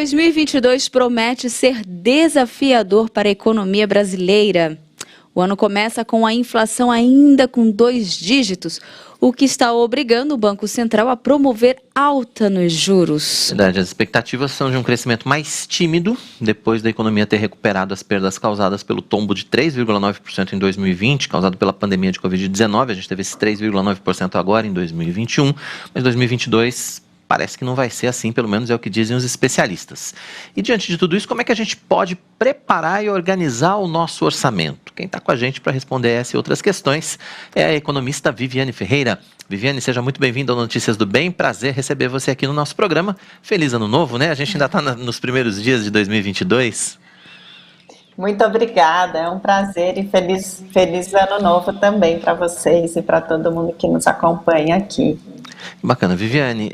2022 promete ser desafiador para a economia brasileira. O ano começa com a inflação ainda com 2 dígitos, o que está obrigando o Banco Central a promover alta nos juros. Verdade, as expectativas são de um crescimento mais tímido, depois da economia ter recuperado as perdas causadas pelo tombo de 3,9% em 2020, causado pela pandemia de Covid-19. A gente teve esse 3,9% agora em 2021, mas 2022... parece que não vai ser assim, pelo menos é o que dizem os especialistas. E diante de tudo isso, como é que a gente pode preparar e organizar o nosso orçamento? Quem está com a gente para responder essa e outras questões é a economista Viviane Ferreira. Viviane, seja muito bem-vinda ao Notícias do Bem. Prazer receber você aqui no nosso programa. Feliz ano novo, né? A gente ainda está nos primeiros dias de 2022. Muito obrigada, é um prazer e feliz ano novo também para vocês e para todo mundo que nos acompanha aqui. Bacana, Viviane,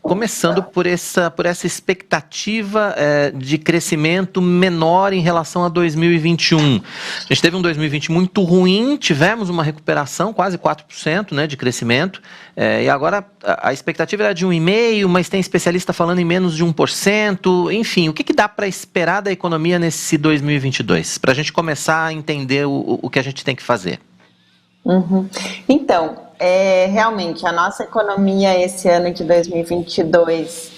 começando por essa expectativa de crescimento menor em relação a 2021. A gente teve um 2020 muito ruim, tivemos uma recuperação, quase 4%, né, de crescimento, e agora a expectativa era de 1,5%, mas tem especialista falando em menos de 1%, enfim, o que dá para esperar da economia nesse 2022? Para a gente começar a entender o que a gente tem que fazer. Então, realmente, a nossa economia esse ano de 2022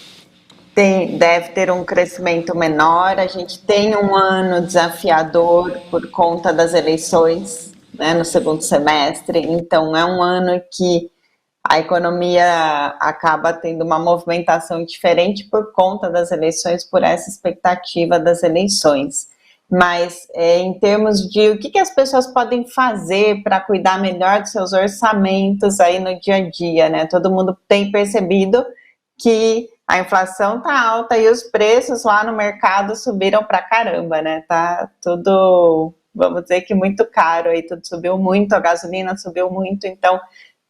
deve ter um crescimento menor. A gente tem um ano desafiador por conta das eleições, né, no segundo semestre. Então, é um ano que a economia acaba tendo uma movimentação diferente por conta das eleições, por essa expectativa das eleições. Mas em termos de o que as pessoas podem fazer para cuidar melhor dos seus orçamentos aí no dia a dia, né? Todo mundo tem percebido que a inflação está alta e os preços lá no mercado subiram para caramba, né? Tá tudo, vamos dizer que muito caro aí, tudo subiu muito, a gasolina subiu muito, então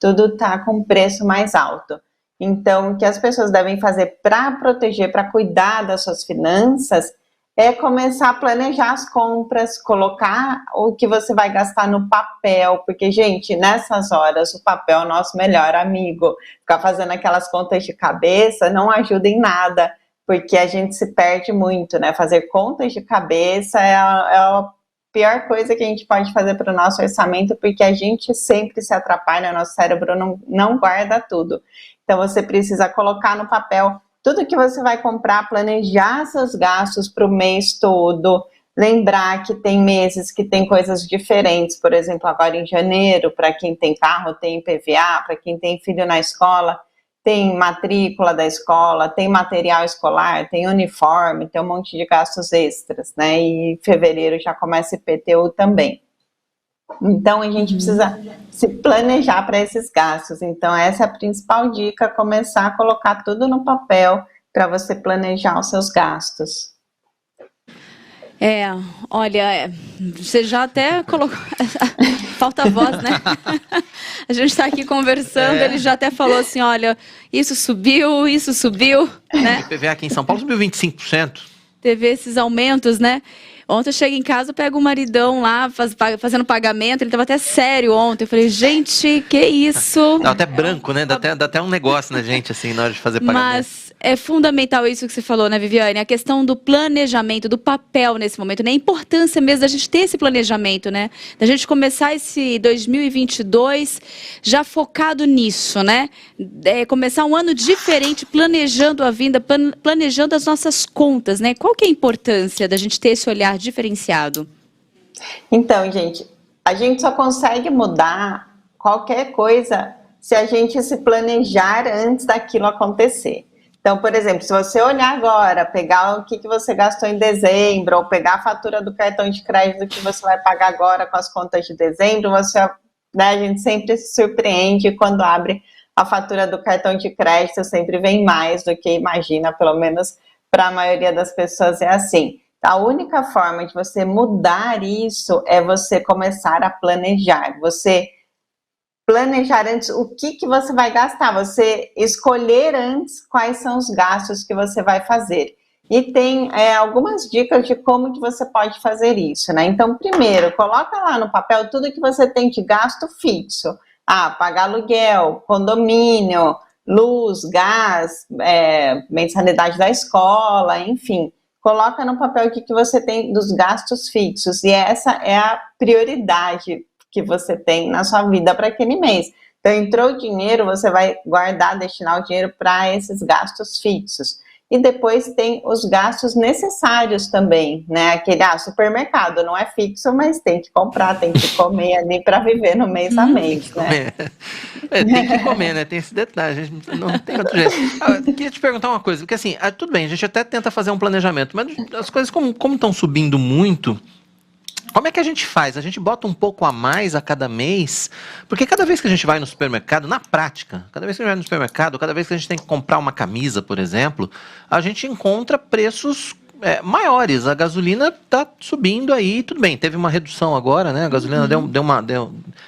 tudo está com preço mais alto. Então, o que as pessoas devem fazer para proteger, para cuidar das suas finanças, é começar a planejar as compras, colocar o que você vai gastar no papel, porque, gente, nessas horas o papel é o nosso melhor amigo. Ficar fazendo aquelas contas de cabeça não ajuda em nada, porque a gente se perde muito, né? Fazer contas de cabeça é a pior coisa que a gente pode fazer para o nosso orçamento, porque a gente sempre se atrapalha, nosso cérebro não guarda tudo. Então, você precisa colocar no papel tudo que você vai comprar, planejar seus gastos para o mês todo, lembrar que tem meses que tem coisas diferentes, por exemplo, agora em janeiro, para quem tem carro, tem IPVA, para quem tem filho na escola, tem matrícula da escola, tem material escolar, tem uniforme, tem um monte de gastos extras, né? E em fevereiro já começa IPTU também. Então, a gente precisa se planejar para esses gastos. Então, essa é a principal dica, começar a colocar tudo no papel para você planejar os seus gastos. Olha, você já até colocou... Falta voz, né? A gente está aqui conversando, ele já até falou assim, olha, isso subiu, né? O IPVA aqui em São Paulo subiu 25%. Teve esses aumentos, né? Ontem eu chego em casa, eu pego o maridão lá, fazendo pagamento, ele estava até sério ontem. Eu falei, gente, que isso? Dá até branco, né? Dá até um negócio na gente, assim, na hora de fazer pagamento. Mas é fundamental isso que você falou, né, Viviane? A questão do planejamento, do papel nesse momento, né? A importância mesmo da gente ter esse planejamento, né? Da gente começar esse 2022 já focado nisso, né? Começar um ano diferente, planejando a vinda, planejando as nossas contas, né? Qual que é a importância da gente ter esse olhar diferenciado? Então, gente, a gente só consegue mudar qualquer coisa se a gente se planejar antes daquilo acontecer. Então, por exemplo, se você olhar agora, pegar o que você gastou em dezembro, ou pegar a fatura do cartão de crédito que você vai pagar agora com as contas de dezembro, né, a gente sempre se surpreende quando abre a fatura do cartão de crédito, sempre vem mais do que imagina, pelo menos para a maioria das pessoas é assim. A única forma de você mudar isso é você começar a planejar. Você planejar antes o que você vai gastar. Você escolher antes quais são os gastos que você vai fazer. E tem algumas dicas de como que você pode fazer isso, né? Então, primeiro, coloca lá no papel tudo que você tem de gasto fixo. Pagar aluguel, condomínio, luz, gás, mensalidade da escola, enfim. Coloca no papel o que você tem dos gastos fixos, e essa é a prioridade que você tem na sua vida para aquele mês. Então, entrou o dinheiro, você vai guardar, destinar o dinheiro para esses gastos fixos. E depois tem os gastos necessários também, né? Aquele, supermercado não é fixo, mas tem que comprar, tem que comer ali para viver no mês a mês, né? Tem que comer, né? Tem esse detalhe, a gente não tem outro jeito. Queria te perguntar uma coisa, porque assim, tudo bem, a gente até tenta fazer um planejamento, mas as coisas como estão subindo muito, como é que a gente faz? A gente bota um pouco a mais a cada mês? Porque cada vez que a gente vai no supermercado, na prática, cada vez que a gente vai no supermercado, cada vez que a gente tem que comprar uma camisa, por exemplo, a gente encontra preços maiores. A gasolina está subindo aí, tudo bem, teve uma redução agora, né? A gasolina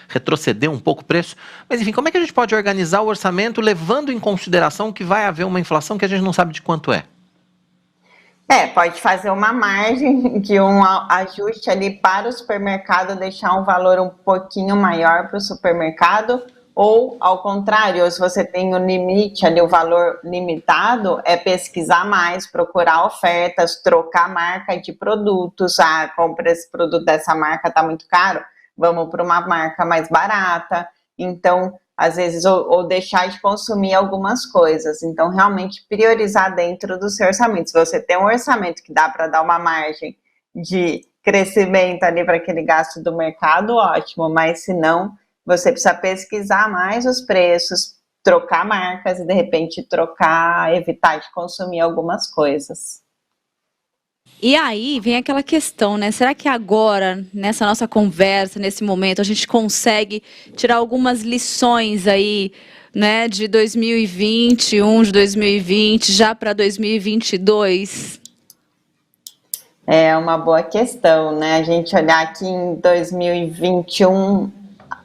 retrocedeu um pouco o preço. Mas enfim, como é que a gente pode organizar o orçamento levando em consideração que vai haver uma inflação que a gente não sabe de quanto é? Pode fazer uma margem de um ajuste ali para o supermercado, deixar um valor um pouquinho maior para o supermercado, ou ao contrário, se você tem o limite ali, o valor limitado, pesquisar mais, procurar ofertas, trocar marca de produtos. Compra esse produto dessa marca, está muito caro, vamos para uma marca mais barata. Então, às vezes, ou deixar de consumir algumas coisas. Então, realmente priorizar dentro do seu orçamento. Se você tem um orçamento que dá para dar uma margem de crescimento ali para aquele gasto do mercado, ótimo. Mas se não, você precisa pesquisar mais os preços, trocar marcas e, de repente, evitar de consumir algumas coisas. E aí vem aquela questão, né? Será que agora, nessa nossa conversa, nesse momento, a gente consegue tirar algumas lições aí, né, de 2021, de 2020, já para 2022? É uma boa questão, né? A gente olhar aqui em 2021,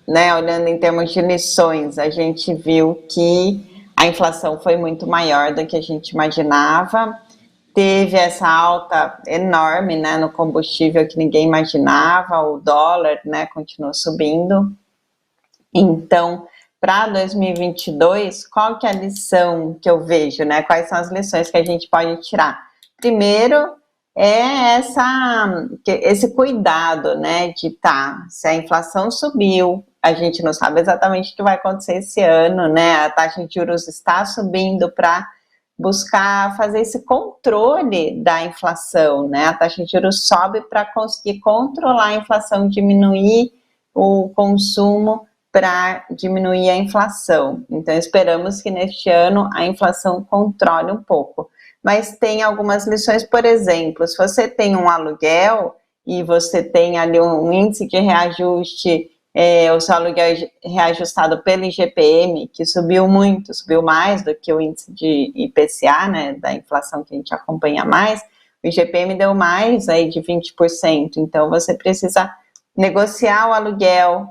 né, olhando em termos de lições, a gente viu que a inflação foi muito maior do que a gente imaginava. Teve essa alta enorme, né, no combustível que ninguém imaginava, o dólar, né, continuou subindo. Então, para 2022, qual que é a lição que eu vejo, né? Quais são as lições que a gente pode tirar? Primeiro, esse cuidado, né, de se a inflação subiu, a gente não sabe exatamente o que vai acontecer esse ano, né? A taxa de juros está subindo para buscar fazer esse controle da inflação, né? A taxa de juros sobe para conseguir controlar a inflação, diminuir o consumo para diminuir a inflação. Então, esperamos que neste ano a inflação controle um pouco. Mas tem algumas lições, por exemplo, se você tem um aluguel e você tem ali um índice de reajuste, o seu aluguel reajustado pelo IGPM, que subiu muito, subiu mais do que o índice de IPCA, né, da inflação que a gente acompanha mais, o IGPM deu mais aí de 20%, então você precisa negociar o aluguel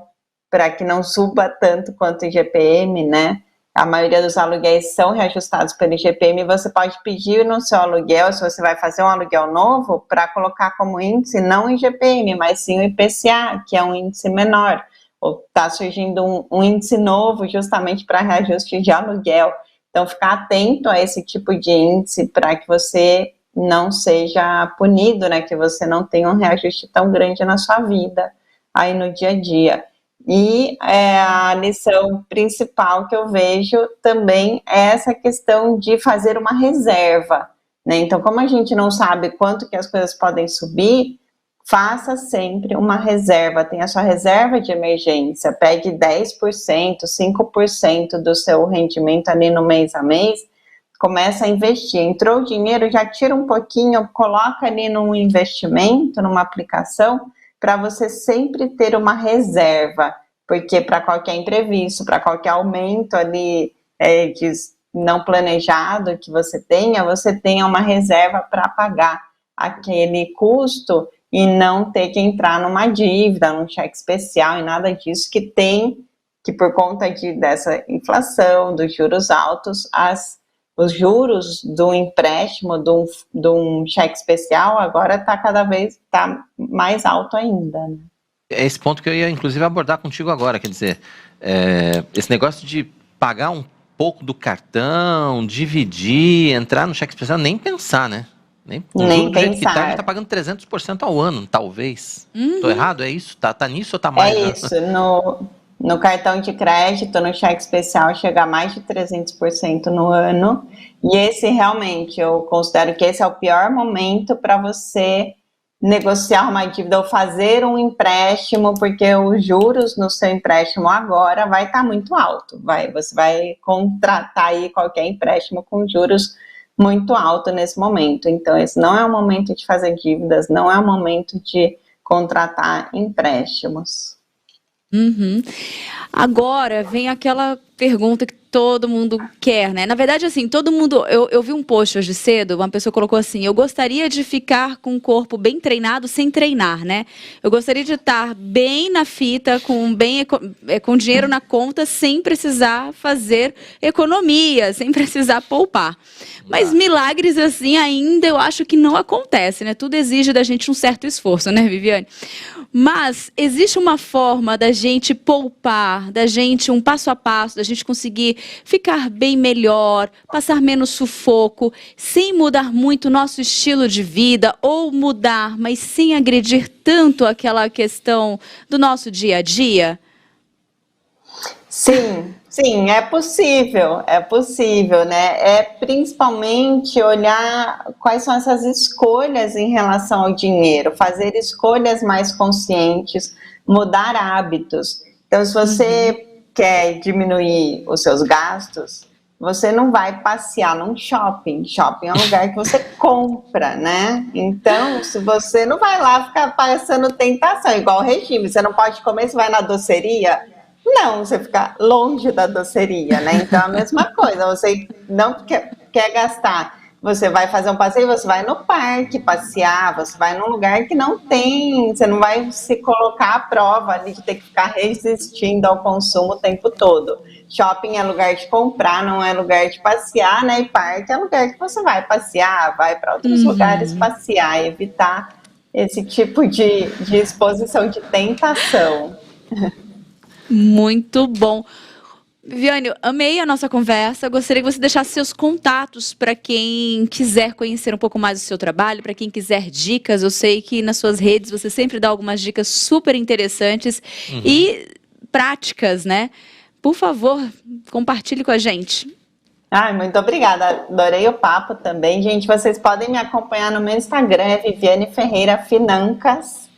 para que não suba tanto quanto o IGPM, né? A maioria dos aluguéis são reajustados pelo IGPM, e você pode pedir no seu aluguel, se você vai fazer um aluguel novo, para colocar como índice não o IGPM, mas sim o IPCA, que é um índice menor. Ou está surgindo um índice novo justamente para reajuste de aluguel. Então, ficar atento a esse tipo de índice para que você não seja punido, né? Que você não tenha um reajuste tão grande na sua vida, aí no dia a dia. E a lição principal que eu vejo também é essa questão de fazer uma reserva, né? Então, como a gente não sabe quanto que as coisas podem subir, faça sempre uma reserva, tenha a sua reserva de emergência, pegue 10%, 5% do seu rendimento ali no mês a mês, começa a investir. Entrou o dinheiro, já tira um pouquinho, coloca ali num investimento, numa aplicação, para você sempre ter uma reserva, porque para qualquer imprevisto, para qualquer aumento ali de não planejado que você tenha uma reserva para pagar aquele custo e não ter que entrar numa dívida, num cheque especial e nada disso, que por conta dessa inflação, dos juros altos, os juros do empréstimo, de um cheque especial, agora está cada vez mais alto ainda, né? É esse ponto que eu ia, inclusive, abordar contigo agora, quer dizer, esse negócio de pagar pouco do cartão, dividir, entrar no cheque especial, nem pensar, né? Nem do jeito que tá, a gente tá pagando 300% ao ano, talvez. Tô errado? É isso? Tá nisso ou tá mais? É isso. No cartão de crédito, no cheque especial, chega a mais de 300% no ano. E esse realmente, eu considero que esse é o pior momento para você negociar uma dívida ou fazer um empréstimo, porque os juros no seu empréstimo agora vai estar muito alto. Você vai contratar aí qualquer empréstimo com juros muito alto nesse momento. Então, esse não é o momento de fazer dívidas, não é o momento de contratar empréstimos. Agora vem aquela pergunta que todo mundo quer, né? Na verdade, assim, todo mundo... Eu vi um post hoje cedo, uma pessoa colocou assim, eu gostaria de ficar com o corpo bem treinado sem treinar, né? Eu gostaria de estar bem na fita, com dinheiro na conta, sem precisar fazer economia, sem precisar poupar. Mas milagres assim ainda eu acho que não acontece, né? Tudo exige da gente um certo esforço, né, Viviane? Mas existe uma forma da gente poupar, da gente, um passo a passo, da gente conseguir ficar bem melhor, passar menos sufoco, sem mudar muito o nosso estilo de vida, ou mudar, mas sem agredir tanto aquela questão do nosso dia a dia? Sim, é possível, né? É principalmente olhar quais são essas escolhas em relação ao dinheiro, fazer escolhas mais conscientes, mudar hábitos. Então, se você quer diminuir os seus gastos, você não vai passear num shopping. Shopping é um lugar que você compra, né? Então, se você não vai lá ficar passando tentação, igual o regime, você não pode comer, você vai na doceria. Não, você fica longe da doceria, né? Então, a mesma coisa, você não quer gastar, você vai fazer um passeio, você vai no parque passear, você vai num lugar que não tem, você não vai se colocar à prova ali de ter que ficar resistindo ao consumo o tempo todo. Shopping é lugar de comprar, não é lugar de passear, né? E parque é lugar que você vai passear, vai para outros lugares passear, evitar esse tipo de exposição de tentação. Muito bom. Viviane, amei a nossa conversa. Gostaria que você deixasse seus contatos para quem quiser conhecer um pouco mais do seu trabalho, para quem quiser dicas. Eu sei que nas suas redes você sempre dá algumas dicas super interessantes e práticas, né? Por favor, compartilhe com a gente. Muito obrigada. Adorei o papo também. Gente, vocês podem me acompanhar no meu Instagram, é Viviane Ferreira Financas.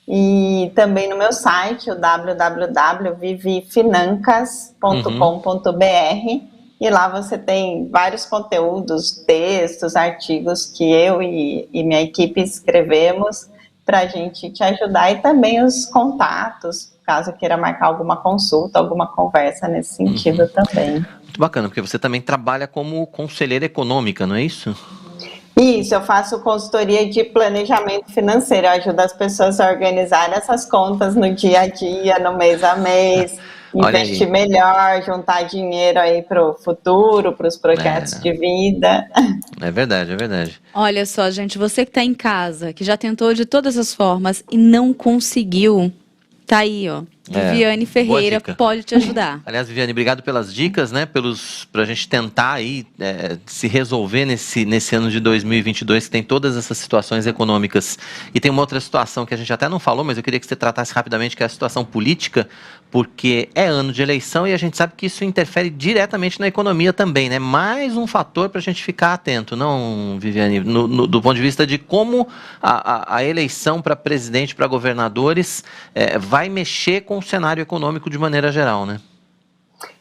E também no meu site, o www.vivifinancas.com.br, e lá você tem vários conteúdos, textos, artigos que eu e minha equipe escrevemos para a gente te ajudar, e também os contatos, caso queira marcar alguma consulta, alguma conversa nesse sentido também. Muito bacana, porque você também trabalha como conselheira econômica, não é isso? Isso, eu faço consultoria de planejamento financeiro, eu ajudo as pessoas a organizar essas contas no dia a dia, no mês a mês, investir melhor, juntar dinheiro aí para o futuro, para os projetos de vida. É verdade, é verdade. Olha só, gente, você que está em casa, que já tentou de todas as formas e não conseguiu, tá aí, ó. Viviane Ferreira pode te ajudar. Aliás, Viviane, obrigado pelas dicas, né? Pra gente tentar aí se resolver nesse ano de 2022, que tem todas essas situações econômicas. E tem uma outra situação que a gente até não falou, mas eu queria que você tratasse rapidamente, que é a situação política, porque é ano de eleição e a gente sabe que isso interfere diretamente na economia também, né? Mais um fator para a gente ficar atento, não, Viviane? Do ponto de vista de como a eleição para presidente, para governadores, vai mexer com o cenário econômico de maneira geral, né?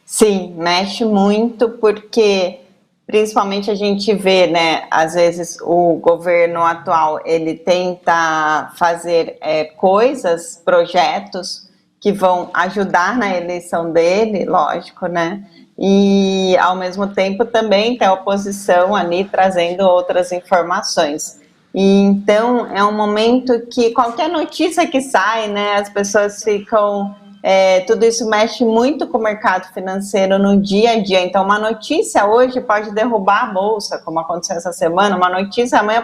Sim, mexe muito, porque principalmente a gente vê, né, às vezes o governo atual, ele tenta fazer coisas, projetos que vão ajudar na eleição dele, lógico, né, e ao mesmo tempo também tem a oposição ali trazendo outras informações. E então é um momento que qualquer notícia que sai, né, as pessoas ficam... tudo isso mexe muito com o mercado financeiro no dia a dia. Então, uma notícia hoje pode derrubar a bolsa, como aconteceu essa semana. Uma notícia amanhã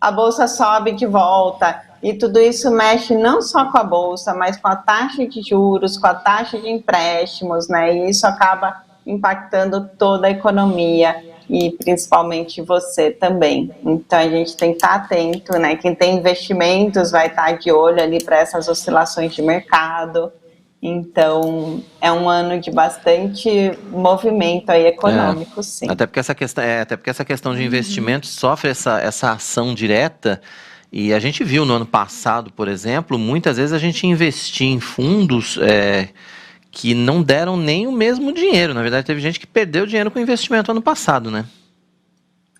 a bolsa sobe de volta. E tudo isso mexe não só com a bolsa, mas com a taxa de juros, com a taxa de empréstimos, né? E isso acaba impactando toda a economia e principalmente você também. Então a gente tem que estar atento, né? Quem tem investimentos vai estar de olho ali para essas oscilações de mercado. Então é um ano de bastante movimento aí econômico, sim. Até porque essa questão de investimentos sofre essa ação direta. E a gente viu no ano passado, por exemplo, muitas vezes a gente investia em fundos que não deram nem o mesmo dinheiro. Na verdade, teve gente que perdeu dinheiro com o investimento ano passado, né?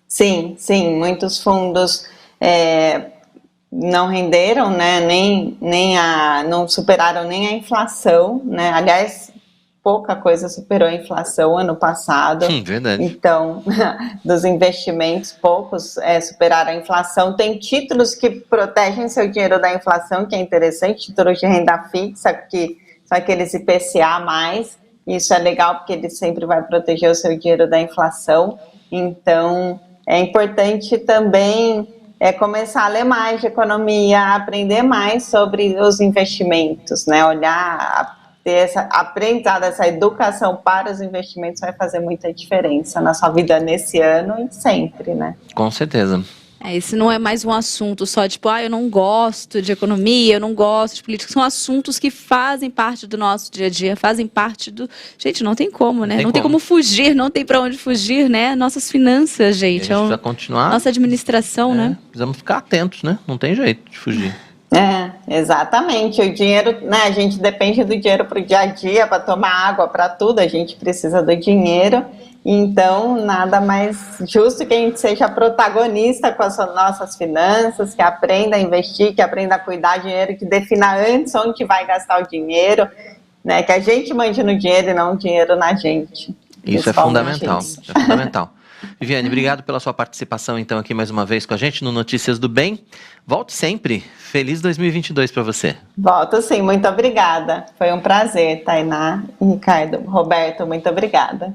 Sim, muitos fundos não renderam, né? Não superaram nem a inflação, né? Aliás, pouca coisa superou a inflação ano passado. Verdade. Então, dos investimentos, poucos superaram a inflação. Tem títulos que protegem seu dinheiro da inflação, que é interessante, títulos de renda fixa, que são aqueles IPCA+, isso é legal porque ele sempre vai proteger o seu dinheiro da inflação. Então, é importante também começar a ler mais de economia, aprender mais sobre os investimentos, né? Olhar, ter essa aprendizado, essa educação para os investimentos vai fazer muita diferença na sua vida nesse ano e sempre, né? Com certeza. Esse não é mais um assunto só tipo, eu não gosto de economia, eu não gosto de política. São assuntos que fazem parte do nosso dia a dia, fazem parte do... Gente, não tem como, né? Não tem como fugir, não tem para onde fugir, né? Nossas finanças, gente. A gente precisa continuar. Nossa administração, né? Precisamos ficar atentos, né? Não tem jeito de fugir. Exatamente. O dinheiro, né? A gente depende do dinheiro para o dia a dia, para tomar água, para tudo. A gente precisa do dinheiro. Então, nada mais justo que a gente seja protagonista com as nossas finanças, que aprenda a investir, que aprenda a cuidar do dinheiro, que defina antes onde vai gastar o dinheiro, né? Que a gente mande no dinheiro e não o dinheiro na gente. Isso é fundamental. É fundamental. Viviane, obrigado pela sua participação, então, aqui mais uma vez com a gente no Notícias do Bem. Volte sempre. Feliz 2022 para você. Volto sim, muito obrigada. Foi um prazer, Tainá e Ricardo. Roberto, muito obrigada.